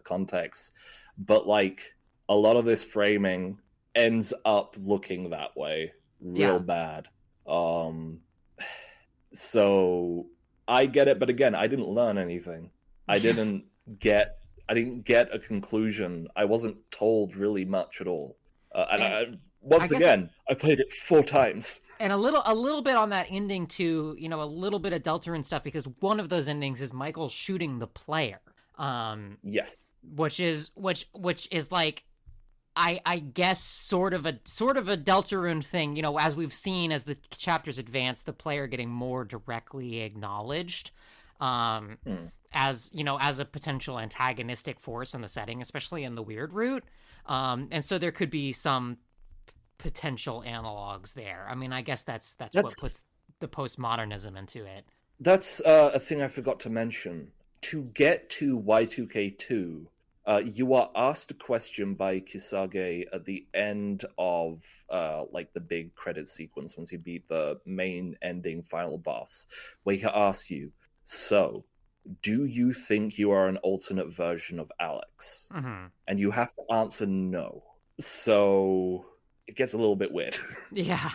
context, but like a lot of this framing ends up looking that way real bad. So I get it, but again, I didn't learn anything. I didn't get a conclusion. I wasn't told really much at all. I played it 4 times. And a little bit on that ending too, a little bit of Deltarune stuff, because one of those endings is Michael shooting the player. Yes. Which is like, I guess sort of a Deltarune thing, as we've seen as the chapters advance, the player getting more directly acknowledged, as a potential antagonistic force in the setting, especially in the weird route. And so there could be some potential analogs there. I mean, I guess that's what puts the postmodernism into it. That's a thing I forgot to mention. To get to Y2K2, you are asked a question by Kisage at the end of the big credit sequence once you beat the main ending final boss, where he asks you, so do you think you are an alternate version of Alex? And you have to answer no. So it gets a little bit weird. Yeah.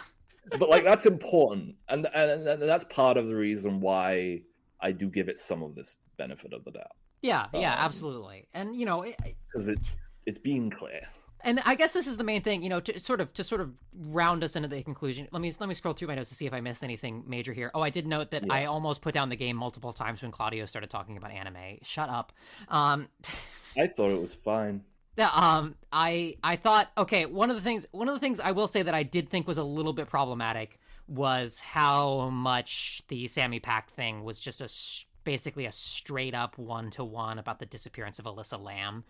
But like that's important, and that's part of the reason why I do give it some of this benefit of the doubt. Yeah, absolutely. And because it's being clear. And I guess this is the main thing, to sort of round us into the conclusion. Let me scroll through my notes to see if I missed anything major here. Oh, I did note that I almost put down the game multiple times when Claudio started talking about anime. Shut up. I thought it was fine. I thought, okay, one of the things I will say that I did think was a little bit problematic was how much the Sammy Pack thing was just basically a straight up 1-to-1 about the disappearance of Alyssa Lamb.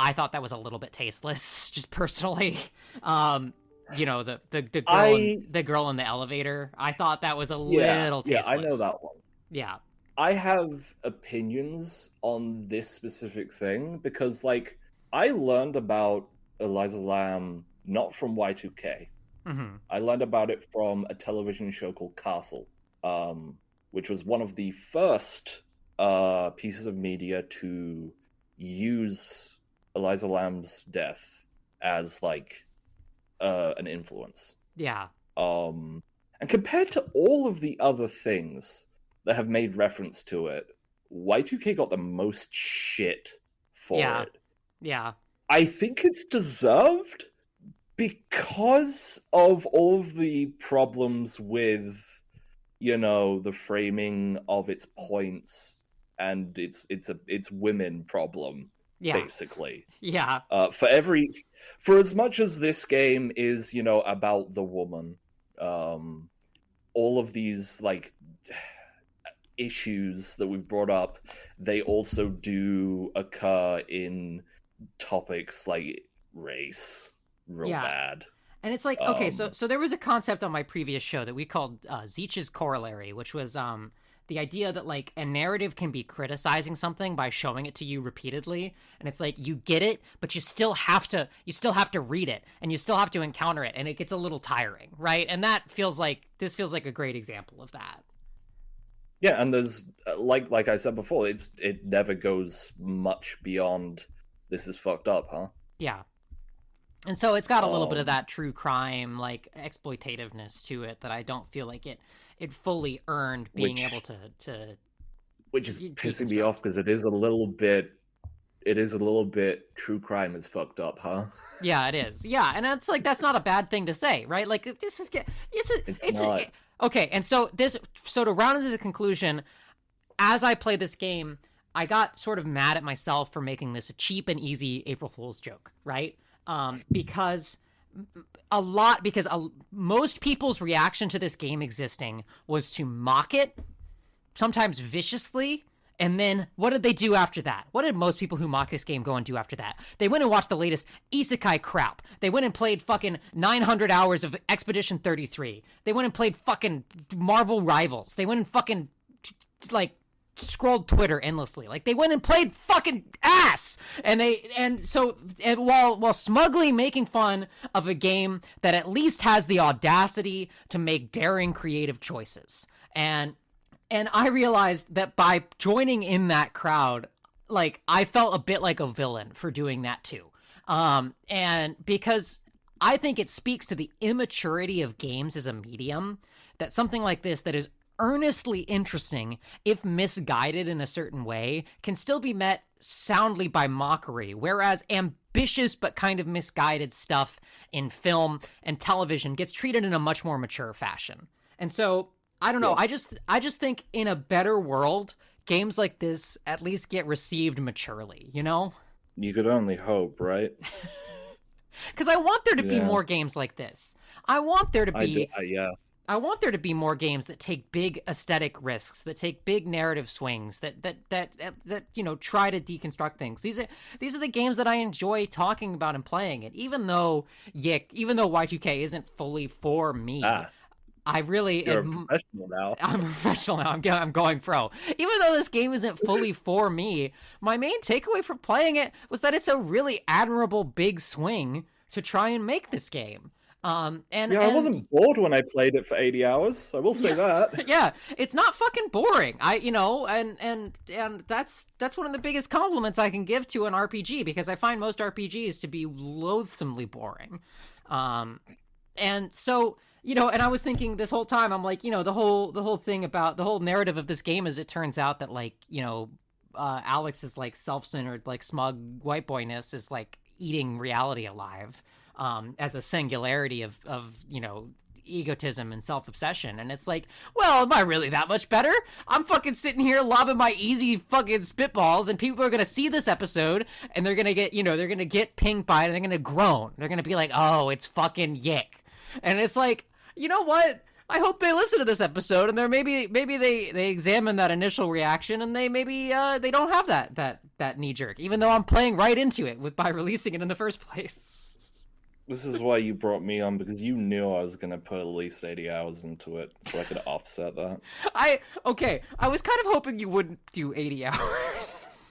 I thought that was a little bit tasteless, just personally. The girl in the elevator. I thought that was a little tasteless. Yeah, I know that one. Yeah. I have opinions on this specific thing because, like, I learned about Eliza Lamb not from Y2K. I learned about it from a television show called Castle, which was one of the first pieces of media to use Eliza Lamb's death as, like, an influence. Yeah. And compared to all of the other things that have made reference to it, Y2K got the most shit for it. Yeah. I think it's deserved because of all of the problems with, the framing of its points and its women problem, basically. Yeah. For as much as this game is, about the woman, all of these, like, issues that we've brought up, they also do occur in topics like race real bad. And it's like, okay, so there was a concept on my previous show that we called Zeech's corollary, which was the idea that like a narrative can be criticizing something by showing it to you repeatedly, and it's like you get it, but you still have to read it, and you still have to encounter it, and it gets a little tiring, right? And this feels like a great example of that. Yeah, and there's like I said before, it never goes much beyond this is fucked up, huh? Yeah. And so it's got a little bit of that true crime, like, exploitativeness to it that I don't feel like it fully earned being able to which is pissing me off, because it is a little bit true crime is fucked up, huh? Yeah, it is. Yeah, and it's like, that's not a bad thing to say, right? Like, this is, it's not. Okay, and so to round into the conclusion, as I played this game, I got sort of mad at myself for making this a cheap and easy April Fool's joke, right? Because most people's reaction to this game existing was to mock it, sometimes viciously, and then what did they do after that? What did most people who mock this game go and do after that? They went and watched the latest isekai crap. They went and played fucking 900 hours of Expedition 33. They went and played fucking Marvel Rivals. They went and fucking, like, scrolled Twitter endlessly. Like, they went and played fucking ass, and while smugly making fun of a game that at least has the audacity to make daring creative choices. And I realized that by joining in that crowd, like, I felt a bit like a villain for doing that too. And because I think it speaks to the immaturity of games as a medium, that something like this that is earnestly interesting, if misguided in a certain way, can still be met soundly by mockery, whereas ambitious but kind of misguided stuff in film and television gets treated in a much more mature fashion. And so, I don't know, I just think in a better world, games like this at least get received maturely, you know? You could only hope, right? Because I want there to be more games like this. I want there to be... I want there to be more games that take big aesthetic risks, that take big narrative swings, that you know, try to deconstruct things. These are the games that I enjoy talking about and playing. And even though Y2K isn't fully for me, I really You're a professional now. I'm a professional now. I'm going pro. Even though this game isn't fully for me, my main takeaway from playing it was that it's a really admirable big swing to try and make this game. I wasn't bored when I played it for 80 hours. I will say that. Yeah, it's not fucking boring. And that's one of the biggest compliments I can give to an RPG, because I find most RPGs to be loathsomely boring. And so, you know, and I was thinking this whole time, I'm like, you know, the whole thing about the whole narrative of this game is, it turns out that, like, you know, Alex's like self-centered, like, smug white boyness is like eating reality alive. As a singularity of, you know, egotism and self-obsession. And it's like, well, am I really that much better? I'm fucking sitting here lobbing my easy fucking spitballs, and people are going to see this episode, and they're going to get, you know, they're going to get pinged by it, and they're going to groan. They're going to be like, oh, it's fucking YIIK. And it's like, you know what? I hope they listen to this episode, and they're maybe they examine that initial reaction, and they maybe they don't have that knee jerk, even though I'm playing right into it by releasing it in the first place. This is why you brought me on, because you knew I was going to put at least 80 hours into it, so I could offset that. I was kind of hoping you wouldn't do 80 hours.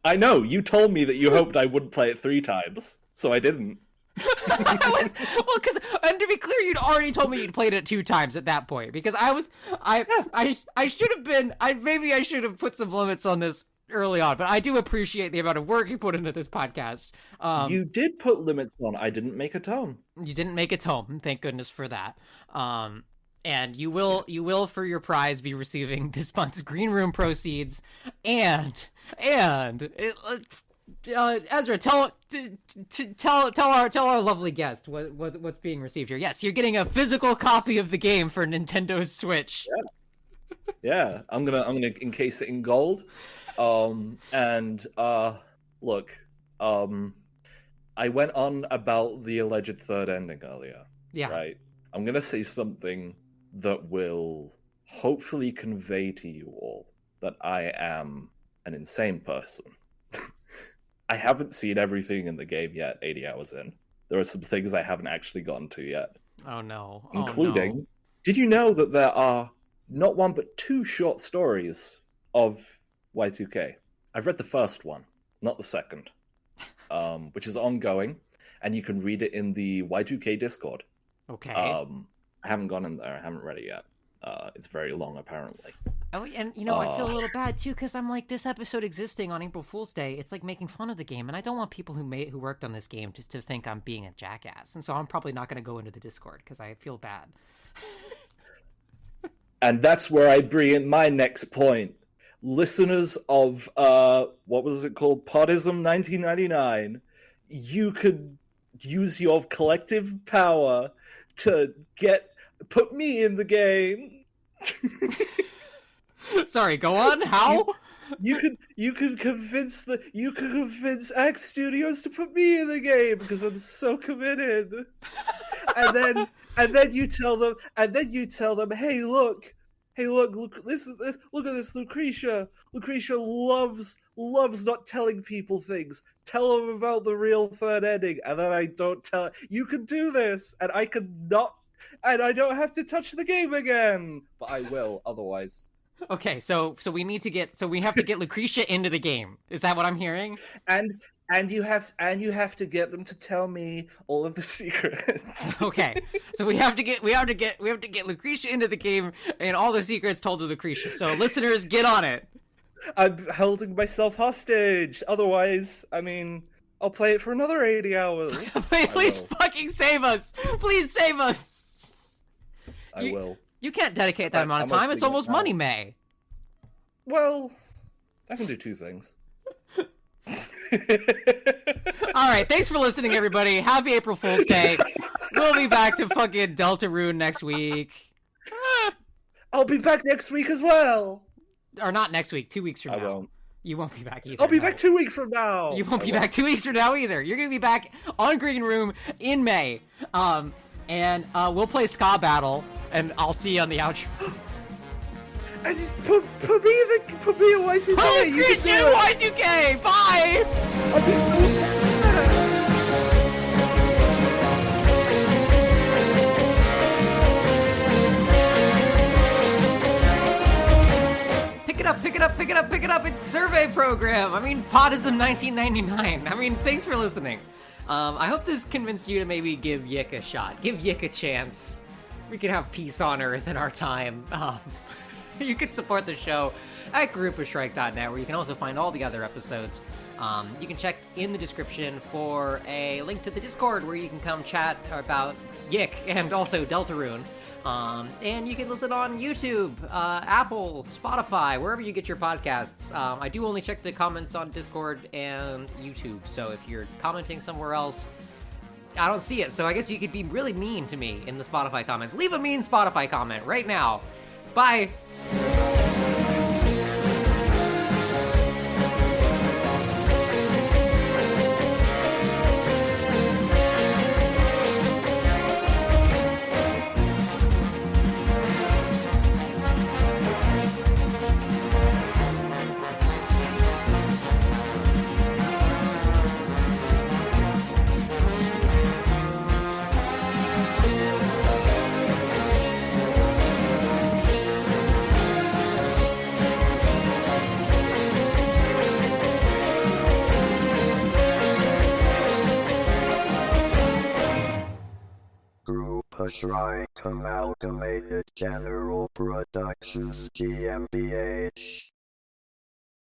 I know, you told me that you hoped I wouldn't play it 3 times, so I didn't. And to be clear, you'd already told me you'd played it 2 times at that point, because I should have put some limits on this early on, but I do appreciate the amount of work you put into this podcast. You did put limits on. I didn't make a tome. You didn't make a tome. Thank goodness for that. And you will for your prize be receiving this month's Green Room proceeds. And Ezra, tell our lovely guest what's being received here. Yes, you're getting a physical copy of the game for Nintendo's Switch. Yeah. I'm gonna encase it in gold. Look, I went on about the alleged third ending earlier. Yeah. Right? I'm gonna say something that will hopefully convey to you all that I am an insane person. I haven't seen everything in the game yet, 80 hours in. There are some things I haven't actually gotten to yet. Oh no. Including, did you know that there are not one but two short stories of Y2K. I've read the first one, not the second, which is ongoing, and you can read it in the Y2K Discord. Okay. I haven't gone in there. I haven't read it yet. It's very long, apparently. Oh, and you know, I feel a little bad too because I'm like, this episode existing on April Fool's Day, it's like making fun of the game, and I don't want people who worked on this game just to think I'm being a jackass, and so I'm probably not going to go into the Discord because I feel bad. And that's where I bring in my next point. Listeners of what was it called, PODISM 1999, you could use your collective power to put me in the game. Sorry, go on. How? You could convince X Studios to put me in the game because I'm so committed. and then you tell them, hey, look, look at this, Lucretia. Lucretia loves not telling people things. Tell them about the real third ending, and then I don't tell. You can do this, and I don't have to touch the game again. But I will, otherwise. Okay, so we have to get Lucretia into the game. Is that what I'm hearing? And you have to get them to tell me all of the secrets. Okay, so we have to get Lucretia into the game and all the secrets told to Lucretia. So listeners, get on it. I'm holding myself hostage. Otherwise, I mean, I'll play it for another 80 hours. Please fucking save us. Please save us. I will. You can't dedicate that amount of time. It's almost money, May. Well, I can do two things. All right, thanks for listening, everybody. Happy April Fool's Day. We'll be back to fucking Deltarune next week. I'll be back next week as well. Or not next week, 2 weeks from now. I won't. You won't be back either. I'll be back 2 weeks from now. You won't be back 2 weeks from now either. You're going to be back on Green Room in May. And we'll play Ska Battle, and I'll see you on the outro. I just put me in Y2K. Oh, Christian Y2K. Bye. I'll be so Pick it up. It's survey program. I mean, PODISM 1999. I mean, thanks for listening. I hope this convinced you to maybe give YIIK a shot. Give YIIK a chance. We can have peace on Earth in our time. You can support the show at groupofshrike.net, where you can also find all the other episodes. You can check in the description for a link to the Discord where you can come chat about YIIK and also Deltarune. And you can listen on YouTube, Apple, Spotify, wherever you get your podcasts. I do only check the comments on Discord and YouTube, so if you're commenting somewhere else, I don't see it. So I guess you could be really mean to me in the Spotify comments. Leave a mean Spotify comment right now. Bye! Shrike Amalgamated General Productions GmbH